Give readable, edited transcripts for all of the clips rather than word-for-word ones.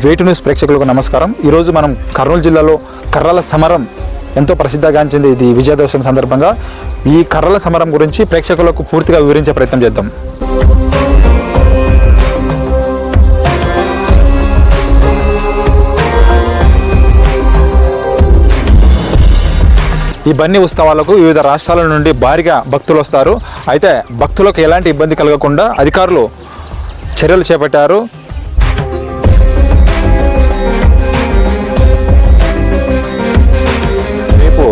వేటు న్యూస్ ప్రేక్షకులకు నమస్కారం. ఈరోజు మనం కర్నూలు జిల్లాలో కర్రల సమరం ఎంతో ప్రసిద్ధిగాంచింది. ఇది విజయదశమి సందర్భంగా ఈ కర్రల సమరం గురించి ప్రేక్షకులకు పూర్తిగా వివరించే ప్రయత్నం చేద్దాం. ఈ బన్నీ ఉత్సవాలకు వివిధ రాష్ట్రాల నుండి భారీగా భక్తులు వస్తారు. అయితే భక్తులకు ఎలాంటి ఇబ్బంది కలగకుండా అధికారులు చర్యలు చేపట్టారు. రేపు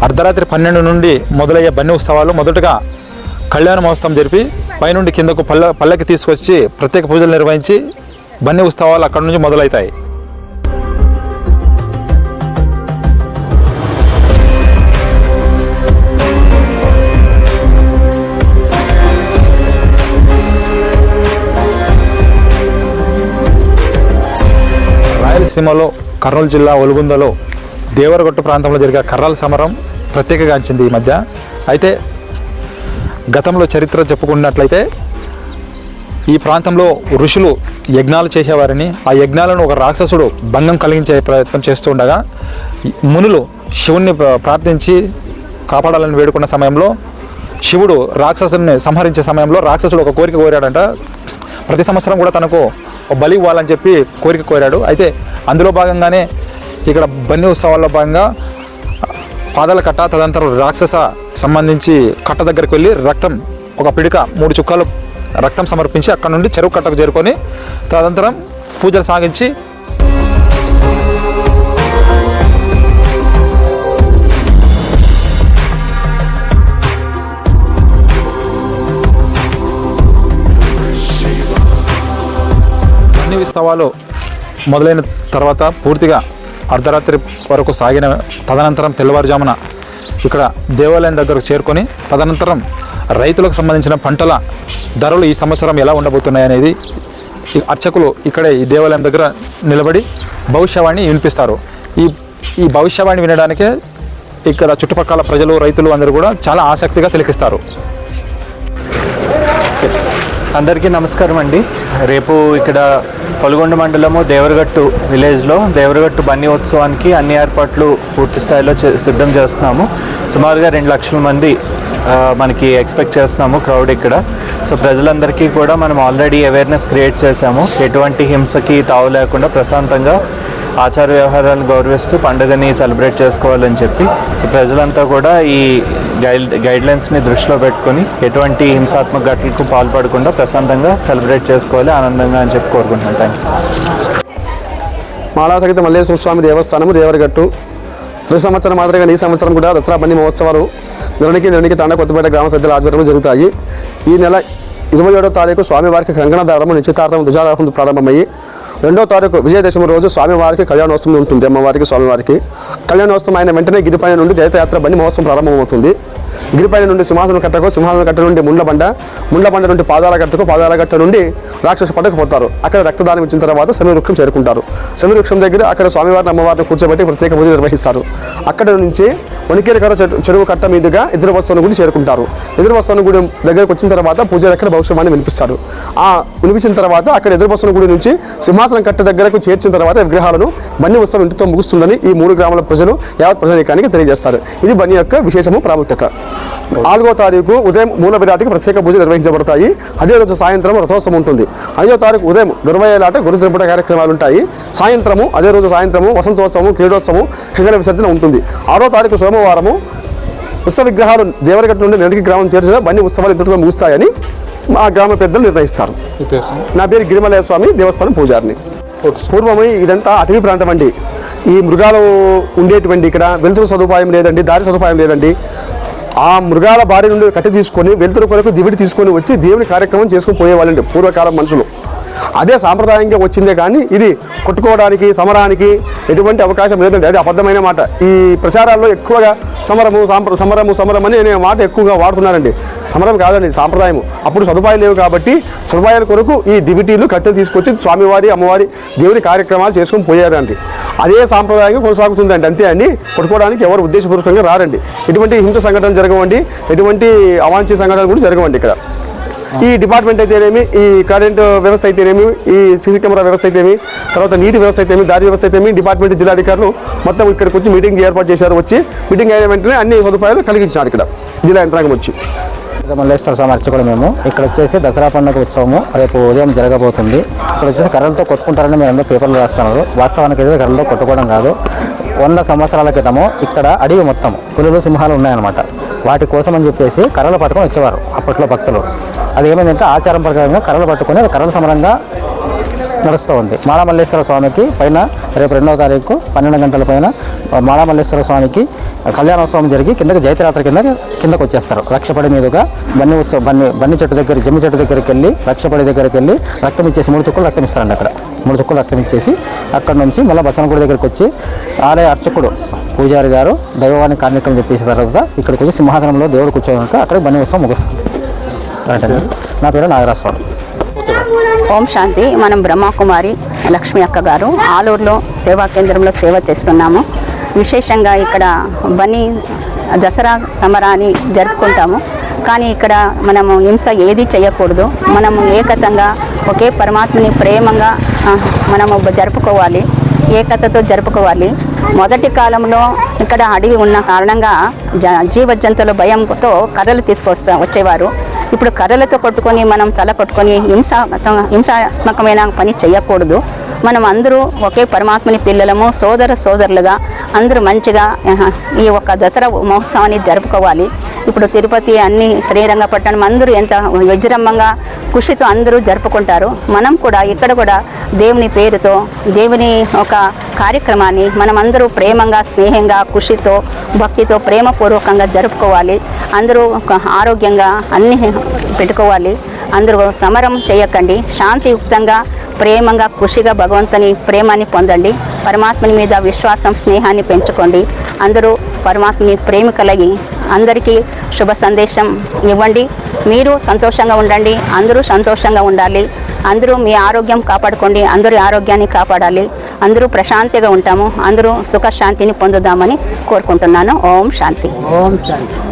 అర్ధరాత్రి 12 నుండి మొదలయ్యే బన్నీ ఉత్సవాలు మొదటగా కళ్యాణ మహోత్సవం జరిపి పైనుండి కిందకు పల్లకి తీసుకొచ్చి ప్రత్యేక పూజలు నిర్వహించి బన్నీ ఉత్సవాలు అక్కడి నుంచి మొదలవుతాయి. రాయలసీమలో కర్నూలు జిల్లా ఒలుగుందలో దేవరగట్టు ప్రాంతంలో జరిగే కర్రల సమరం ప్రత్యేకగాంచింది ఈ మధ్య. అయితే గతంలో చరిత్ర చెప్పుకున్నట్లయితే ఈ ప్రాంతంలో ఋషులు యజ్ఞాలు చేసేవారని, ఆ యజ్ఞాలను ఒక రాక్షసుడు భంగం కలిగించే ప్రయత్నం చేస్తుండగా మునులు శివుణ్ణి ప్రార్థించి కాపాడాలని వేడుకున్న సమయంలో శివుడు రాక్షసుని సంహరించే సమయంలో రాక్షసుడు ఒక కోరిక కోరాడంట. ప్రతి సంవత్సరం కూడా తనకు బలి ఇవ్వాలని చెప్పి కోరిక కోరాడు. అయితే అందులో భాగంగానే ఇక్కడ బన్నీ ఉత్సవాల్లో భాగంగా పాదాల కట్ట, తదనంతరం రాక్షస సంబంధించి కట్ట దగ్గరికి వెళ్ళి రక్తం ఒక పిడిక 3 చుక్కలు రక్తం సమర్పించి అక్కడ నుండి చెరువు కట్టకు చేరుకొని తదనంతరం పూజలు సాగించి బన్నీ ఉత్సవాలు మొదలైన తర్వాత పూర్తిగా అర్ధరాత్రి వరకు సాగిన తదనంతరం తెల్లవారుజామున ఇక్కడ దేవాలయం దగ్గరకు చేరుకొని తదనంతరం రైతులకు సంబంధించిన పంటల ధరలు ఈ సంవత్సరం ఎలా ఉండబోతున్నాయి అనేది అర్చకులు ఇక్కడే ఈ దేవాలయం దగ్గర నిలబడి భవిష్యవాణి వినిపిస్తారు. ఈ భవిష్యవాణి వినడానికే ఇక్కడ చుట్టుపక్కల ప్రజలు, రైతులు అందరూ కూడా చాలా ఆసక్తిగా తిలకిస్తారు. అందరికీ నమస్కారం అండి. రేపు ఇక్కడ పొలగొండ మండలము దేవరగట్టు విలేజ్లో దేవరగట్టు బన్నీ ఉత్సవానికి అన్ని ఏర్పాట్లు పూర్తి స్థాయిలో సిద్ధం చేస్తున్నాము. సుమారుగా 2 లక్షల మంది మనకి ఎక్స్పెక్ట్ చేస్తున్నాము క్రౌడ్ ఇక్కడ. సో ప్రజలందరికీ కూడా మనం ఆల్రెడీ అవేర్నెస్ క్రియేట్ చేశాము. ఎటువంటి హింసకి తావు లేకుండా ప్రశాంతంగా ఆచార వ్యవహారాలను గౌరవిస్తూ పండుగని సెలబ్రేట్ చేసుకోవాలని చెప్పి సో ప్రజలంతా కూడా ఈ గైడ్లైన్స్ని దృష్టిలో పెట్టుకొని ఎటువంటి హింసాత్మక ఘటనలకు పాల్పడకుండా ప్రశాంతంగా సెలబ్రేట్ చేసుకోవాలి, ఆనందంగా అని చెప్పి కోరుకుంటున్నాను. Thank you. మాలాసహిత మల్లేశ్వర స్వామి దేవస్థానము దేవరగట్టు ప్రతి సంవత్సరం మాదిరిగా ఈ సంవత్సరం కూడా దసరా బన్నీ మహోత్సవాలు ధరణికి తాండా కొత్తపేట గ్రామ పెద్దల ఆధ్వర్యంలో జరుగుతాయి. ఈ నెల 27వ తారీఖు స్వామివారికి కంకణదారము నిశ్చితార్థం ధ్వజారోహణ ప్రారంభమయ్యి 2వ తారీఖు విజయదశమి రోజు స్వామివారికి కళ్యాణోత్సవం ఉంటుంది. అమ్మవారికి స్వామివారికి కళ్యాణోత్సవం అయిన వెంటనే గిరిపైన నుండి జైత్రయాత్ర బండి మహోత్సవం ప్రారంభమవుతుంది. గిరిపైన నుండి సింహాసన కట్ట నుండి ముండ్లబండ నుండి పాదాల గట్ట నుండి రాక్షస పట్టకు పోతారు. అక్కడ రక్తదానం ఇచ్చిన తర్వాత శమీవృక్షం చేరుకుంటారు. శమీవృక్షం దగ్గర అక్కడ స్వామివారిని అమ్మవారిని కూర్చోబెట్టి ప్రత్యేక పూజ నిర్వహిస్తారు. అక్కడ నుంచి వణికేరకర చెరువు కట్ట మీదుగా ఎదురువస్తున్న గుడి చేరుకుంటారు. ఎదురువస్తున్న గుడి దగ్గరకు వచ్చిన తర్వాత పూజలు ఎక్కడ భవిష్యవాణి వినిపిస్తారు. ఆ వినిపించిన తర్వాత అక్కడ ఎదురువస్తున్న గుడి నుంచి సింహాసనం కట్ట దగ్గరకు చేర్చిన తర్వాత విగ్రహాలను బన్నీ ఉత్సవం ఇంటితో ముగుస్తుందని ఈ 3 గ్రామాల ప్రజలు యావత్ ప్రజానీకానికి తెలియజేస్తారు. ఇది బన్నీ యొక్క విశేషము, ప్రాముఖ్యత. 4వ తారీఖు ఉదయం మూల విరాటికి ప్రత్యేక పూజలు నిర్వహించబడతాయి. అదే రోజు సాయంత్రం రథోత్సవం ఉంటుంది. 5వ తారీఖు ఉదయం గురువయ్యలాట గురుద్రింపుట కార్యక్రమాలు ఉంటాయి. అదే రోజు సాయంత్రము వసంతోత్సవం, క్రీడోత్సవం, కంకణ విసర్జన ఉంటుంది. 6వ తారీఖు సోమవారము ఉత్సవ విగ్రహాలు దేవరగట్టు నుండి నెలకి గ్రామం చేర్చిన బన్నీ ఉత్సవాలు ఇంతటితో ముగుస్తాయని మా గ్రామ పెద్దలు నిర్ణయిస్తారు. నా పేరు గిరిమలయ స్వామి, దేవస్థానం పూజారిని. పూర్వము ఇదంతా అటవీ ప్రాంతం అండి. ఈ మృగాలు ఉండేటువంటి ఇక్కడ వెలుతురు సదుపాయం లేదండి, దారి సదుపాయం లేదండి. ఆ మృగాల బారి నుండి కట్టె తీసుకొని వెలుతురు కొరకు దివిడి తీసుకొని వచ్చి దేవుని కార్యక్రమం చేసుకుని పోయేవాళ్ళండి పూర్వకాలం మనుషులు. అదే సాంప్రదాయంగా వచ్చిందే కానీ ఇది కొట్టుకోవడానికి, సమరానికి ఎటువంటి అవకాశం లేదండి. అది అబద్ధమైన మాట. ఈ ప్రచారాల్లో ఎక్కువగా సమరం అనే మాట ఎక్కువగా వాడుతున్నారండి. సమరం కాదండి, సాంప్రదాయము. అప్పుడు సదుపాయాలు లేవు కాబట్టి సదుపాయాల కొరకు ఈ దివిటీలు కట్టెలు తీసుకొచ్చి స్వామివారి, అమ్మవారి, దేవుని కార్యక్రమాలు చేసుకుని పోయారండి. అదే సాంప్రదాయంగా కొనసాగుతుందండి. అంతే అండి. కొట్టుకోవడానికి ఎవరు ఉద్దేశపూర్వకంగా రారండి. ఎటువంటి హింస సంఘటనలు జరగవండి, ఎటువంటి అవాంఛనీయ సంఘటనలు కూడా జరగవండి ఇక్కడ. ఈ డిపార్ట్మెంట్ అయితేనేమి, ఈ కరెంటు వ్యవస్థ అయితేనేమి, ఈ సీసీ కెమెరా వ్యవస్థ అయితేమి, తర్వాత నీటి వ్యవస్థ అయితేమి, దారి వ్యవస్థ అయితేమి, డిపార్ట్మెంట్ జిల్లాధికారులు మొత్తం ఇక్కడికి వచ్చి మీటింగ్ ఏర్పాటు చేశారు. వచ్చి మీటింగ్ అయిన వెంటనే అన్ని సదుపాయాలు కలిగించారు ఇక్కడ జిల్లా యంత్రాంగం వచ్చి. మల్లేశ్వర స్వామి అర్చకుడు మేము. ఇక్కడ వచ్చేసి దసరా పండుగ ఉత్సవము రేపు ఉదయం జరగబోతుంది. ఇక్కడ వచ్చేసి కర్రలతో కొట్టుకుంటారని మీరు అందరూ పేపర్లు రాస్తున్నారు. వాస్తవానికి అయితే కర్రలతో కొట్టుకోవడం కాదు. 100 సంవత్సరాల క్రితము ఇక్కడ అడవి మొత్తం పులులు, సింహాలు ఉన్నాయన్నమాట. వాటి కోసం అని చెప్పేసి కర్రలు పట్టుకొని వచ్చేవారు అప్పట్లో భక్తులు. అది ఏమైందంటే ఆచారం ప్రకారంగా కర్రలు పట్టుకొని అది కర్రల సమరంగా నడుస్తూ ఉంది. మాళమల్లేశ్వర స్వామికి పైన రేపు 2వ తారీఖు 12 గంటల పైన మాళమల్లేశ్వర స్వామికి కళ్యాణోత్సవం జరిగి కిందకి జైత్రయాత్ర కిందకు వచ్చేస్తారు. రక్షపడి మీదుగా బన్ని చెట్టు దగ్గర, జమ్మి చెట్టు దగ్గరికి వెళ్ళి రక్షపడి దగ్గరికి వెళ్ళి రక్తం ఇచ్చేసి 3 చుక్కలు రక్తం ఇస్తారండి. అక్కడ 3 చుక్కలు రక్తం ఇచ్చేసి అక్కడ నుంచి మళ్ళీ బసవనగుడి దగ్గరికి వచ్చి ఆలయ అర్చకుడు పూజారి గారు దైవవాణి కార్మికం చెప్పేసిన తర్వాత ఇక్కడికి వచ్చి సింహాసనంలో దేవుడు కూర్చోవడానికి అక్కడ బన్ని ఉత్సవం ముగుస్తుంది. నా పేరు నాగరాజస్వామి. ఓం శాంతి. మనం బ్రహ్మకుమారి లక్ష్మి అక్క గారు ఆలూరులో సేవా కేంద్రంలో సేవ చేస్తున్నాము. విశేషంగా ఇక్కడ బన్నీ దసరా సంబరాన్ని జరుపుకుంటాము. కానీ ఇక్కడ మనము హింస ఏది చేయకూడదు. మనము ఏకతంగా ఒకే పరమాత్మని ప్రేమంగా మనము జరుపుకోవాలి, ఏకతతో జరుపుకోవాలి. మొదటి కాలంలో ఇక్కడ అడవి ఉన్న కారణంగా జీవజంతువుల భయంతో కర్రలు వచ్చేవారు. ఇప్పుడు కర్రలతో కొట్టుకొని మనం తల కొట్టుకొని హింసాత్మకమైన పని చేయకూడదు. మనం అందరూ ఒకే పరమాత్మని పిల్లలము, సోదరులుగా అందరూ మంచిగా ఈ ఒక్క దసరా మహోత్సవాన్ని జరుపుకోవాలి. ఇప్పుడు తిరుపతి అన్ని శ్రీరంగపట్టణం అందరూ ఎంత విజృంభంగా ఖుషితో అందరూ జరుపుకుంటారు. మనం కూడా ఇక్కడ కూడా దేవుని పేరుతో దేవుని ఒక కార్యక్రమాన్ని మనం అందరూ ప్రేమంగా, స్నేహంగా, ఖుషితో, భక్తితో, ప్రేమపూర్వకంగా జరుపుకోవాలి. అందరూ ఆరోగ్యంగా అన్ని పెట్టుకోవాలి. అందరూ సమరం చేయకండి. శాంతియుక్తంగా, ప్రేమంగా, ఖుషిగా భగవంతుని ప్రేమాన్ని పొందండి. పరమాత్మని మీద విశ్వాసం, స్నేహాన్ని పెంచుకోండి. అందరూ పరమాత్మని ప్రేమికులయ్యి అందరికీ శుభ సందేశం ఇవ్వండి. మీరు సంతోషంగా ఉండండి, అందరూ సంతోషంగా ఉండాలి. అందరూ మీ ఆరోగ్యం కాపాడుకోండి, అందరి ఆరోగ్యాన్ని కాపాడాలి. అందరూ ప్రశాంతిగా ఉంటాము, అందరూ సుఖశాంతిని పొందుదామని కోరుకుంటున్నాను. ఓం శాంతి. ఓం శాంతి.